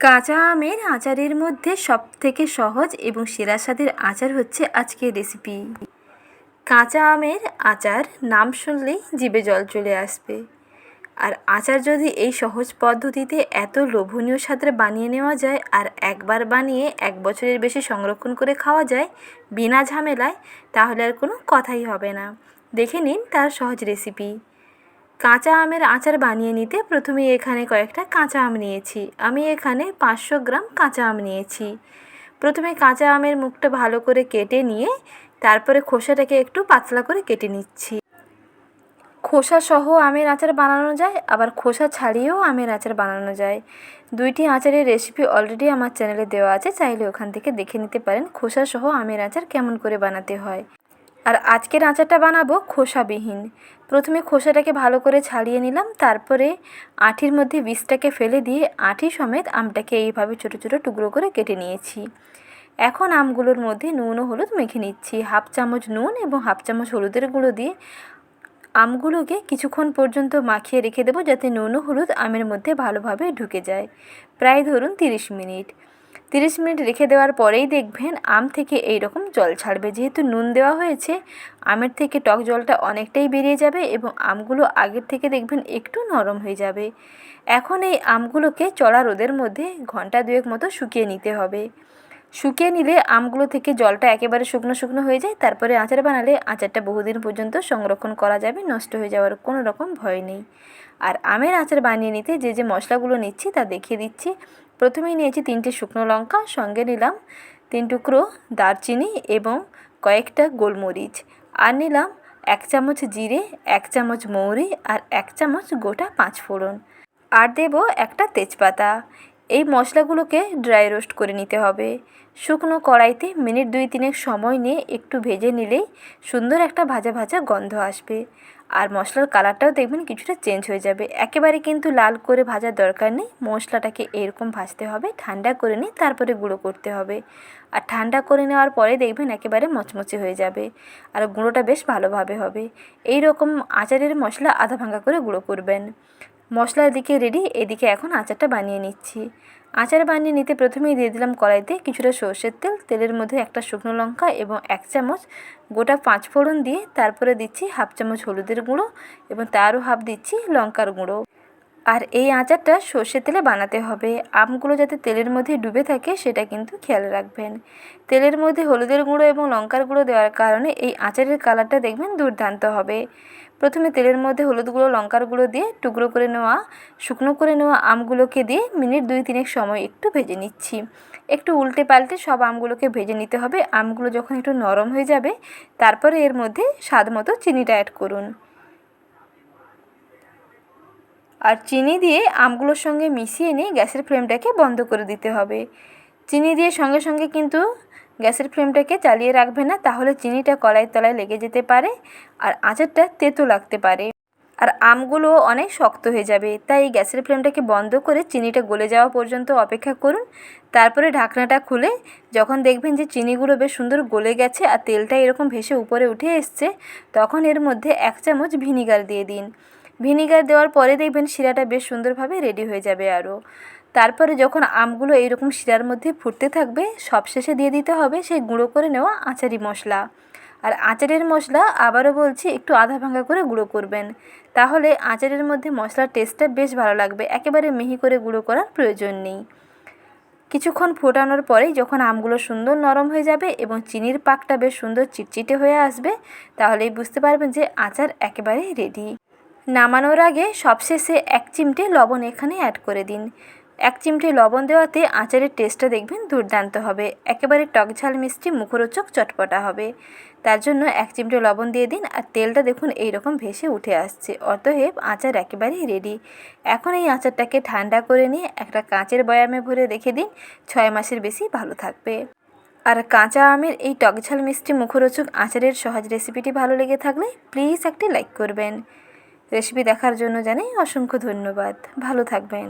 কাঁচা আমের আচারের মধ্যে সবথেকে সহজ এবং সেরা স্বাদের আচার হচ্ছে আজকের রেসিপি। কাঁচা আমের আচার নাম শুনলেই জিভে জল চলে আসবে। আর আচার যদি এই সহজ পদ্ধতিতে এত লোভনীয় স্বাদের বানিয়ে নেওয়া যায় আর একবার বানিয়ে 1 বছরের বেশি সংরক্ষণ করে খাওয়া যায় বিনা ঝামেলায়, তাহলে আর কোনো কথাই হবে না। দেখে নিন তার সহজ রেসিপি। কাঁচা আমের আচার বানিয়ে নিতে প্রথমে এখানে কয়েকটা কাঁচা আম নিয়েছি। আমি এখানে 500 গ্রাম কাঁচা আম নিয়েছি। প্রথমে কাঁচা আমের মুখটা ভালো করে কেটে নিয়ে তারপরে খোসাটাকে একটু পাতলা করে কেটে নিচ্ছি। খোসা সহ আমের আচার বানানো যায়, আবার খোসা ছাড়িয়েও আমের আচার বানানো যায়। দুইটি আচারের রেসিপি অলরেডি আমার চ্যানেলে দেওয়া আছে, চাইলে ওখান থেকে দেখে নিতে পারেন খোসা সহ আমের আচার কেমন করে বানাতে হয়। আর আজকের আচারটা বানাবো খোসাবিহীন। প্রথমে খোসাটাকে ভালো করে ছাড়িয়ে নিলাম, তারপরে আঁটির মধ্যে বীজটাকে ফেলে দিয়ে আঁটি সমেত আমটাকে এইভাবে ছোটো ছোটো টুকরো করে কেটে নিয়েছি। এখন আমগুলোর মধ্যে নুন ও হলুদ মেখে নিচ্ছি। 1/2 চামচ নুন এবং 1/2 চামচ হলুদের গুঁড়ো দিয়ে আমগুলোকে কিছুক্ষণ পর্যন্ত মাখিয়ে রেখে দেবো, যাতে নুন ও হলুদ আমের মধ্যে ভালোভাবে ঢুকে যায়। প্রায় ধরুন 30 মিনিট। 30 মিনিট রেখে দেওয়ার পরেই দেখবেন আম থেকে এই রকম জল ছাড়বে। যেহেতু নুন দেওয়া হয়েছে, আমের থেকে টক জলটা অনেকটাই বেরিয়ে যাবে এবং আমগুলো আগের থেকে দেখবেন একটু নরম হয়ে যাবে। এখন এই আমগুলোকে চড়া রোদের মধ্যে ঘন্টা 2 মতো শুকিয়ে নিতে হবে। শুকিয়ে নিলে আমগুলো থেকে জলটা একেবারে শুকনো শুকনো হয়ে যায়। তারপরে আচার বানালে আচারটা বহুদিন পর্যন্ত সংরক্ষণ করা যাবে, নষ্ট হয়ে যাওয়ার কোনো রকম ভয় নেই। আর আমের আচার বানিয়ে নিতে যে যে মশলাগুলো নিচ্ছি তা দেখিয়ে দিচ্ছি। প্রথমেই নিয়েছি 3টে শুকনো লঙ্কা, সঙ্গে নিলাম 3 টুকরো দারচিনি এবং কয়েকটা গোলমরিচ, আর নিলাম 1 চামচ জিরে, 1 চামচ মৌরি আর 1 চামচ গোটা 5 ফোড়ন, আর দেব একটা তেজপাতা। এই মশলাগুলোকে ড্রাই রোস্ট করে নিতে হবে। শুকনো কড়াইতে মিনিট 2-3 সময় নিয়ে একটু ভেজে নিলেই সুন্দর একটা ভাজা ভাজা গন্ধ আসবে। আর মশলার কালারটাও দেখবেন কিছুটা চেঞ্জ হয়ে যাবে। একেবারে কিন্তু লাল করে ভাজার দরকার নেই, মশলাটাকে এরকম ভাজতে হবে। ঠান্ডা করে নিয়ে তারপরে গুঁড়ো করতে হবে। আর ঠান্ডা করে নেওয়ার পরে দেখবেন একেবারে মচমচে হয়ে যাবে আর গুঁড়োটা বেশ ভালোভাবে হবে। এই রকম আচারের মশলা আধা ভাঙা করে গুঁড়ো করবেন। মশলার দিকে রেডি, এদিকে এখন আচারটা বানিয়ে নিচ্ছি। আচার বানিয়ে নিতে প্রথমেই দিয়ে দিলাম কড়াইতে কিছুটা সর্ষের তেল। তেলের মধ্যে একটা শুকনো লঙ্কা এবং 1 চামচ গোটা 5 ফোড়ন দিয়ে তারপরে দিচ্ছি 1/2 চামচ হলুদের গুঁড়ো এবং তারও হাফ দিচ্ছি লঙ্কার গুঁড়ো। আর এই আচারটা সর্ষের তেলে বানাতে হবে। আমগুলো যাতে তেলের মধ্যে ডুবে থাকে সেটা কিন্তু খেয়াল রাখবেন। তেলের মধ্যে হলুদের গুঁড়ো এবং লঙ্কার গুঁড়ো দেওয়ার কারণে এই আচারের কালারটা দেখবেন দুর্দান্ত হবে। প্রথমে তেলের মধ্যে হলুদ গুঁড়ো লঙ্কার গুঁড়ো দিয়ে টুকরো করে নেওয়া শুকনো করে নেওয়া আমগুলোকে দিয়ে মিনিট 2-3 সময় একটু ভেজে নিচ্ছি। একটু উল্টে পাল্টে সব আমগুলোকে ভেজে নিতে হবে। আমগুলো যখন একটু নরম হয়ে যাবে তারপরে এর মধ্যে স্বাদ মতো চিনিটা অ্যাড করুন। আর চিনি দিয়ে আমগুলোর সঙ্গে মিশিয়ে নিয়ে গ্যাসের ফ্লেমটাকে বন্ধ করে দিতে হবে। চিনি দিয়ে সঙ্গে সঙ্গে কিন্তু গ্যাসের ফ্লেমটাকে চালিয়ে রাখবেন না, তাহলে চিনিটা কড়াইয়ের তলায় লেগে যেতে পারে আর আচারটা তেতো লাগতে পারে। আর আমগুলো অনেক শক্ত হয়ে যাবে, তাই গ্যাসের ফ্লেমটাকে বন্ধ করে চিনিটা গলে যাওয়া পর্যন্ত অপেক্ষা করুন। তারপরে ঢাকনাটা খুলে যখন দেখবেন যে চিনিগুলো বেশ সুন্দর গলে গেছে আর তেলটা এরকম ভেসে উপরে উঠে এসছে, তখন এর মধ্যে 1 চামচ ভিনিগার দিয়ে দিন। ভিনিগার দেওয়ার পরে দেখবেন শিরাটা বেশ সুন্দরভাবে রেডি হয়ে যাবে। আরও তারপরে যখন আমগুলো এইরকম শিরার মধ্যে ফুটতে থাকবে, সবশেষে দিয়ে দিতে হবে সেই গুঁড়ো করে নেওয়া আচারি মশলা। আর আচারের মশলা আবারও বলছি একটু আধা ভাঙা করে গুঁড়ো করবেন, তাহলে আচারের মধ্যে মশলার টেস্টটা বেশ ভালো লাগবে। একেবারে মিহি করে গুঁড়ো করার প্রয়োজন নেই। কিছুক্ষণ ফোটানোর পরেই যখন আমগুলো সুন্দর নরম হয়ে যাবে এবং চিনির পাকটা বেশ সুন্দর চিটচিটে হয়ে আসবে, তাহলেই বুঝতে পারবেন যে আচার একেবারেই রেডি। নামানোর আগে সবশেষে 1 চিমটে লবণ এখানে অ্যাড করে দিন। 1 চিমটে লবণ দেওয়াতে আচারের টেস্টটা দেখবেন দুর্দান্ত হবে, একেবারে টক ঝাল মিষ্টি মুখরোচক চটপটা হবে। তার জন্য 1 চিমটে লবণ দিয়ে দিন। আর তেলটা দেখুন এইরকম ভেসে উঠে আসছে, অতএব আচার একেবারেই রেডি। এখন এই আচারটাকে ঠান্ডা করে নিয়ে একটা কাঁচের বয়ামে ভরে রেখে দিন, 6 মাসের বেশি ভালো থাকবে। আর কাঁচা আমের এই টক ঝাল মিষ্টি মুখরোচক আচারের সহজ রেসিপিটি ভালো লেগে থাকলে প্লিজ একটি লাইক করবেন। রেসিপি দেখার জন্য জানাই অসংখ্য ধন্যবাদ। ভালো থাকবেন।